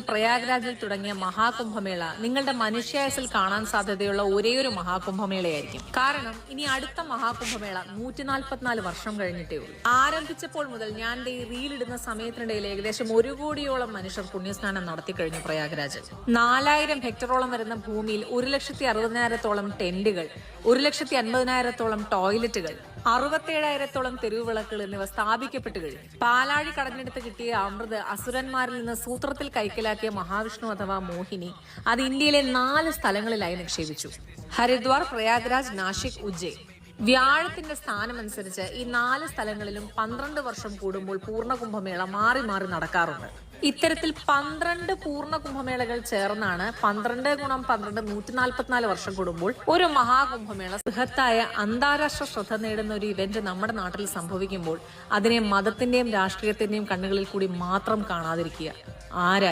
പ്രയാഗ്രാജിൽ തുടങ്ങിയ മഹാകുംഭമേള നിങ്ങളുടെ മനുഷ്യായുസിൽ കാണാൻ സാധ്യതയുള്ള ഒരേയൊരു മഹാകുംഭമേളയായിരിക്കും. കാരണം ഇനി അടുത്ത മഹാകുംഭമേള 144 വർഷം കഴിഞ്ഞിട്ടേ ഉള്ളൂ. ആരംഭിച്ചപ്പോൾ മുതൽ ഞാൻ റീലിടുന്ന സമയത്തിനിടയിൽ ഏകദേശം 1 കോടിയോളം മനുഷ്യർ പുണ്യസ്നാനം നടത്തിക്കഴിഞ്ഞു പ്രയാഗ്രാജിൽ. 4000 ഹെക്ടറോളം വരുന്ന ഭൂമിയിൽ 1,60,000-ഓളം ടെന്റുകൾ, 1,50,000-ഓളം ടോയ്ലറ്റുകൾ, 67,000-ഓളം തെരുവുവിളക്കുകൾ എന്നിവ സ്ഥാപിക്കപ്പെട്ടു കഴിഞ്ഞു. പാലാഴി കടഞ്ഞെടുത്ത് കിട്ടിയ അമൃത് അസുരന്മാരിൽ നിന്ന് സൂത്രത്തിൽ കൈക്കലാക്കിയ മഹാവിഷ്ണു അഥവാ മോഹിനി അത് ഇന്ത്യയിലെ 4 സ്ഥലങ്ങളിലായി നിക്ഷേപിച്ചു: ഹരിദ്വാർ, പ്രയാഗ്രാജ്, നാഷിക്, ഉജ്ജയിൻ. വ്യാഴത്തിന്റെ സ്ഥാനമനുസരിച്ച് ഈ 4 സ്ഥലങ്ങളിലും 12 വർഷം കൂടുമ്പോൾ പൂർണ്ണ കുംഭമേള മാറി മാറി നടക്കാറുണ്ട്. ഇത്തരത്തിൽ 12 പൂർണ്ണ കുംഭമേളകൾ ചേർന്നാണ് 12 × 12 144 വർഷം കൂടുമ്പോൾ ഒരു മഹാകുംഭമേള ബൃഹത്തായ അന്താരാഷ്ട്ര ശ്രദ്ധ നേടുന്ന ഒരു ഇവന്റ് നമ്മുടെ നാട്ടിൽ സംഭവിക്കുമ്പോൾ അതിനെ മതത്തിന്റെയും രാഷ്ട്രീയത്തിന്റെയും കണ്ണുകളിൽ കൂടി മാത്രം കാണാതിരിക്കുക ആരായി.